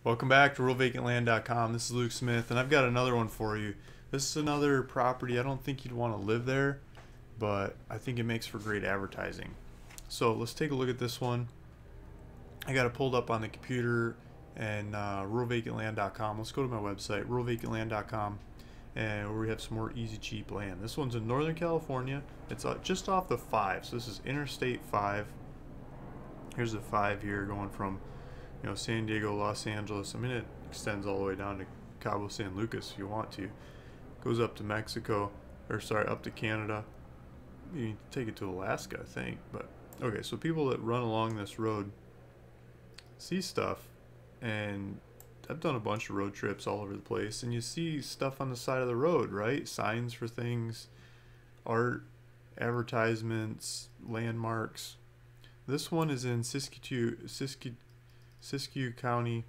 Welcome back to RealVacantLand.com. This is Luke Smith, and I've got another one for you. This is another property. I don't think you'd want to live there, but I think it makes for great advertising. So let's take a look at this one. I got it pulled up on the computer and RealVacantLand.com. Let's go to my website, RealVacantLand.com, and where we have some more easy, cheap land. This one's in Northern California. It's just off the 5, so this is Interstate 5. Here's the 5 here going from San Diego, Los Angeles. I mean, it extends all the way down to Cabo San Lucas if you want to. Goes up to Mexico, or sorry, up to Canada. You can take it to Alaska, I think. But okay, so people that run along this road see stuff, and I've done a bunch of road trips all over the place, and you see stuff on the side of the road, right? Signs for things, art, advertisements, landmarks. This one is in Siskiyou County.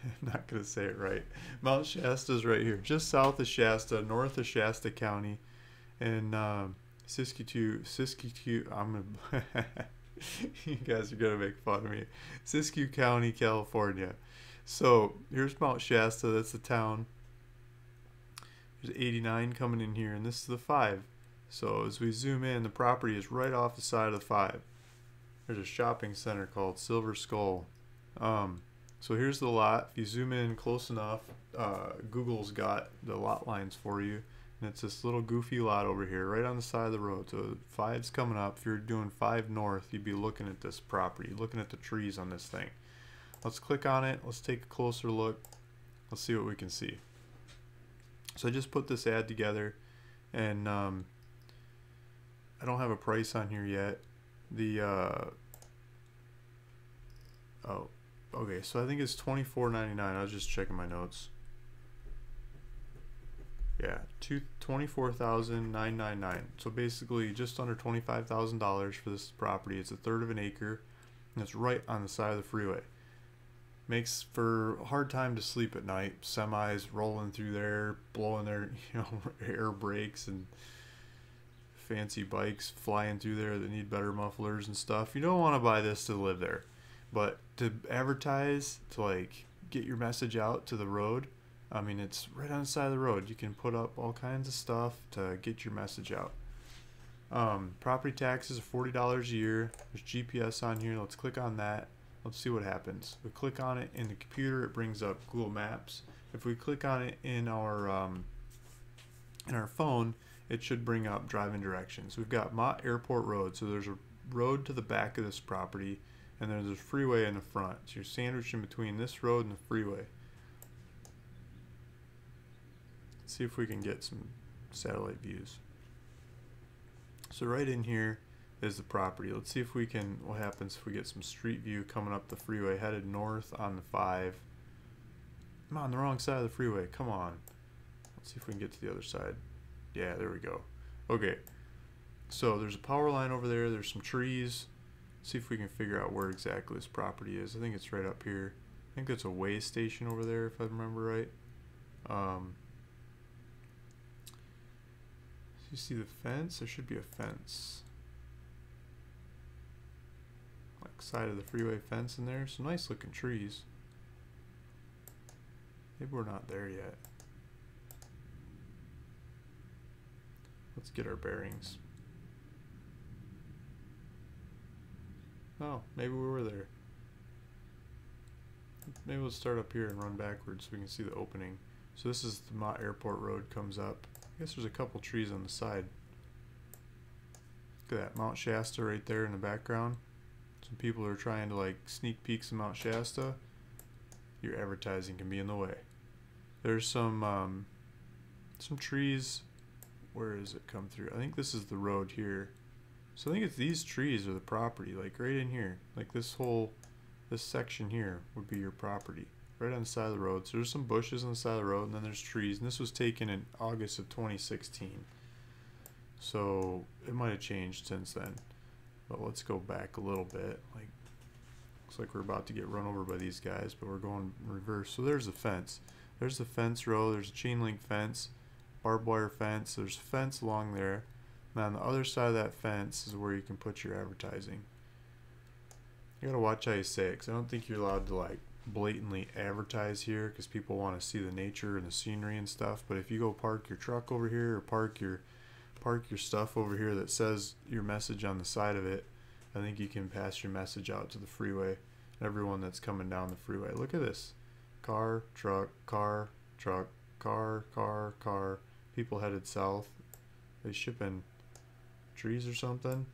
I'm not going to say it right. Mount Shasta's right here, just south of Shasta, north of Shasta County. And Siskiyou, you guys are going to make fun of me. Siskiyou County, California. So here's Mount Shasta, that's the town. There's 89 coming in here, and this is the 5. So as we zoom in, the property is right off the side of the 5. There's a shopping center called Silver Skull. So here's the lot. If you zoom in close enough, Google's got the lot lines for you, and it's this little goofy lot over here right on the side of the road. So 5's coming up. If you're doing 5 north, you'd be looking at this property, looking at the trees on this thing. Let's click on it. Let's take a closer look. Let's see what we can see. So I just put this ad together, and I don't have a price on here yet. Oh, okay, so I think it's $24.99. I was just checking my notes. Yeah, $24,999. So basically just under $25,000 for this property. It's a third of an acre, and it's right on the side of the freeway. Makes for a hard time to sleep at night. Semis rolling through there, blowing their air brakes, and fancy bikes flying through there that need better mufflers and stuff. You don't want to buy this to live there, but to advertise, to like get your message out to the road, I mean, it's right on the side of the road. You can put up all kinds of stuff to get your message out. Property taxes are $40 a year. There's GPS on here. Let's click on that. Let's see what happens. We click on it in the computer, it brings up Google Maps. If we click on it in our phone, it should bring up driving directions. We've got Mott Airport Road, so there's a road to the back of this property, and there's a freeway in the front. So you're sandwiched in between this road and the freeway. Let's see if we can get some satellite views. So right in here is the property. Let's see if we can, what happens if we get some street view coming up the freeway, headed north on the 5. I'm on the wrong side of the freeway, come on. Let's see if we can get to the other side. Yeah, there we go. Okay, so there's a power line over there. There's some trees. Let's see if we can figure out where exactly this property is. I think it's right up here. I think that's a way station over there, if I remember right. You see the fence? There should be a fence. Like side of the freeway fence in there. Some nice looking trees. Maybe we're not there yet. Let's get our bearings. Oh, maybe we were there. Maybe we'll start up here and run backwards so we can see the opening. So this is the Mott Airport Road comes up. I guess there's a couple trees on the side. Look at that, Mount Shasta right there in the background. Some people are trying to like sneak peeks of Mount Shasta. Your advertising can be in the way. There's some trees. Where does it come through? I think this is the road here. So I think it's these trees are the property, like right in here. Like this section here would be your property. Right on the side of the road. So there's some bushes on the side of the road, and then there's trees. And this was taken in August of 2016. So it might have changed since then. But let's go back a little bit. Like, looks like we're about to get run over by these guys, but we're going in reverse. So there's the fence. There's the fence row. There's a chain link fence. Barbed wire fence. There's a fence along there, and on the other side of that fence is where you can put your advertising. You gotta watch how you say it, because I don't think you're allowed to like blatantly advertise here because people want to see the nature and the scenery and stuff. But if you go park your truck over here or park your stuff over here that says your message on the side of it, I think you can pass your message out to the freeway. Everyone that's coming down the freeway. Look at this. Car, truck, car, truck, car, car, car. People headed south. They shipping trees or something.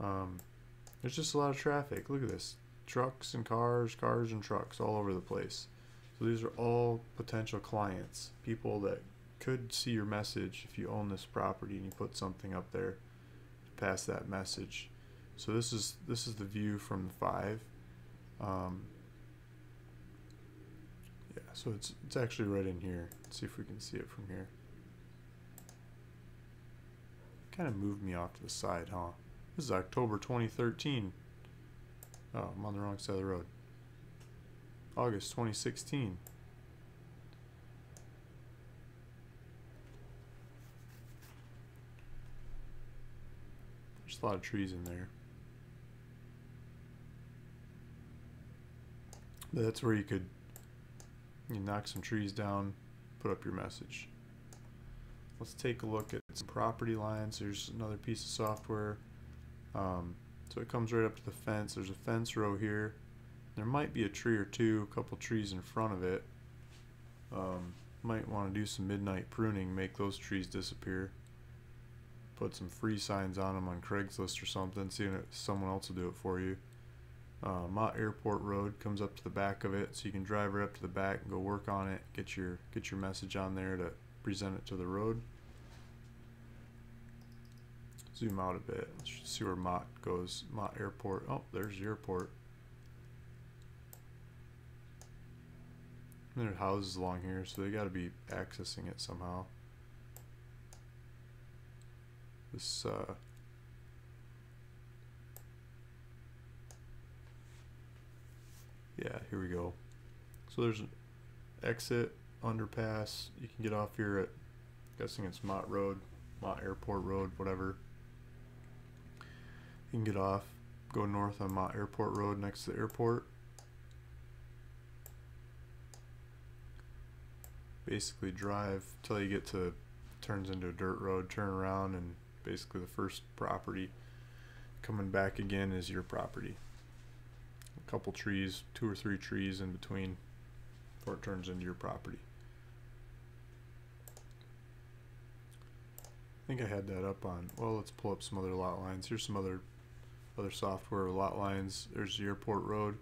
There's just a lot of traffic. Look at this. Trucks and cars, cars and trucks all over the place. So these are all potential clients. People that could see your message if you own this property and you put something up there to pass that message. So this is the view from the 5. Yeah, so it's actually right in here. Let's see if we can see it from here. Kind of moved me off to the side, huh? This is October 2013. Oh, I'm on the wrong side of the road. August 2016. There's a lot of trees in there. But that's where you knock some trees down, put up your message. Let's take a look at some property lines. There's another piece of software. So it comes right up to the fence. There's a fence row here. There might be a tree or two, a couple trees in front of it. Might want to do some midnight pruning, make those trees disappear. Put some free signs on them on Craigslist or something, seeing if someone else will do it for you. Mott Airport Road comes up to the back of it, so you can drive right up to the back and go work on it. Get your message on there to present it to the road. Zoom out a bit. Let's see where Mott goes. Mott Airport. Oh, there's the airport. And there are houses along here, so they got to be accessing it somehow. This yeah, here we go. So there's an exit, underpass. You can get off here at, guessing it's Mott Road, Mott Airport Road, whatever. You can get off, go north on Mott Airport Road next to the airport. Basically drive till you get to, turns into a dirt road, turn around, and basically the first property coming back again is your property. A couple trees, 2 or 3 trees in between before it turns into your property. I think I had that up on, well, let's pull up some other lot lines. Here's some other software lot lines. There's the airport road.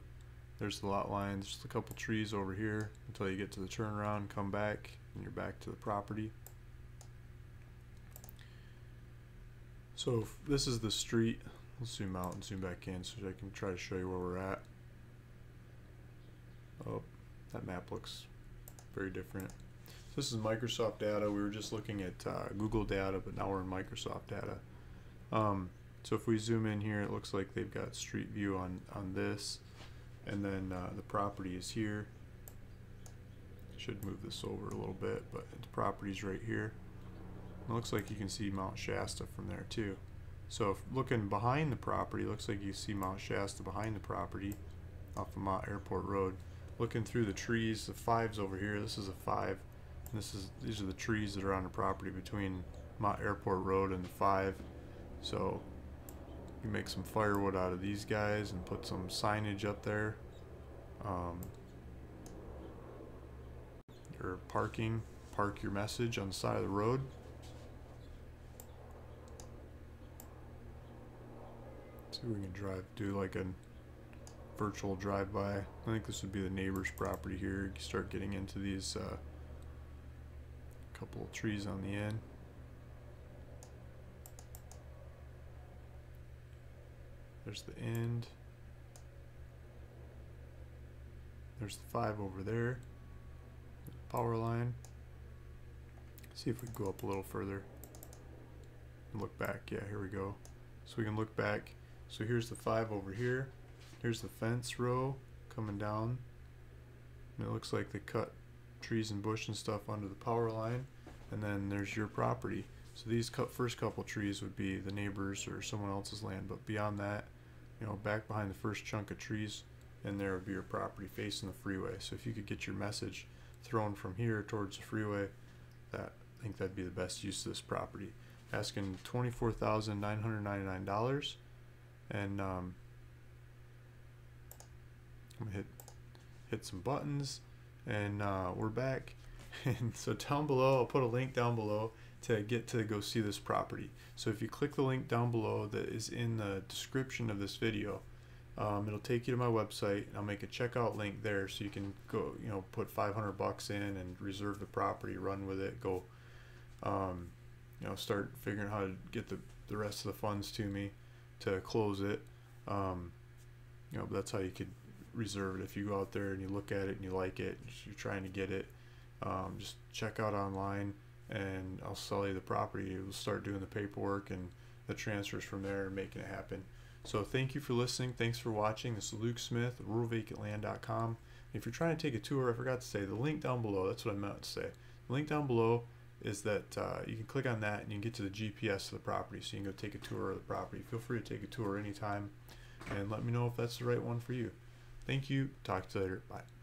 There's the lot lines. Just a couple trees over here until you get to the turnaround, come back, and you're back to the property. So if this is the street. Let's zoom out and zoom back in so I can try to show you where we're at. Oh, that map looks very different. So this is Microsoft data. We were just looking at Google data, but now we're in Microsoft data. So if we zoom in here, it looks like they've got street view on this, and then the property is here. Should move this over a little bit, but the property's right here. It looks like you can see Mount Shasta from there too. So if looking behind the property, looks like you see Mount Shasta behind the property off of Mott Airport Road. Looking through the trees, the 5's over here. This is a 5. And these are the trees that are on the property between Mott Airport Road and the 5. So you make some firewood out of these guys and put some signage up there. Or parking, park your message on the side of the road. See if we can do like a virtual drive-by. I think this would be the neighbor's property here. You start getting into these couple of trees on the end. There's the end. There's the 5 over there. Power line. See if we can go up a little further and look back. Yeah, here we go. So we can look back. So here's the 5 over here. Here's the fence row coming down. And it looks like they cut trees and bush and stuff under the power line. And then there's your property. So these first couple trees would be the neighbors or someone else's land. But beyond that, you know, back behind the first chunk of trees and there would be your property facing the freeway. So if you could get your message thrown from here towards the freeway, I think that'd be the best use of this property. Asking $24,999, and I'm gonna hit some buttons, and we're back. And so down below, I'll put a link down below to get to go see this property. So if you click the link down below that is in the description of this video, it'll take you to my website. I'll make a checkout link there so you can go, put 500 bucks in and reserve the property, run with it, go, start figuring out how to get the rest of the funds to me to close it. But that's how you could reserve it. If you go out there and you look at it and you like it, you're trying to get it, just check out online, and I'll sell you the property. We'll start doing the paperwork and the transfers from there and making it happen. So thank you for listening. Thanks for watching. This is Luke Smith, ruralvacantland.com. If you're trying to take a tour, I forgot to say the link down below. That's what I meant to say. The link down below is that you can click on that and you can get to the GPS of the property, so you can go take a tour of the property. Feel free to take a tour anytime, and let me know if that's the right one for you. Thank you. Talk to you later. Bye.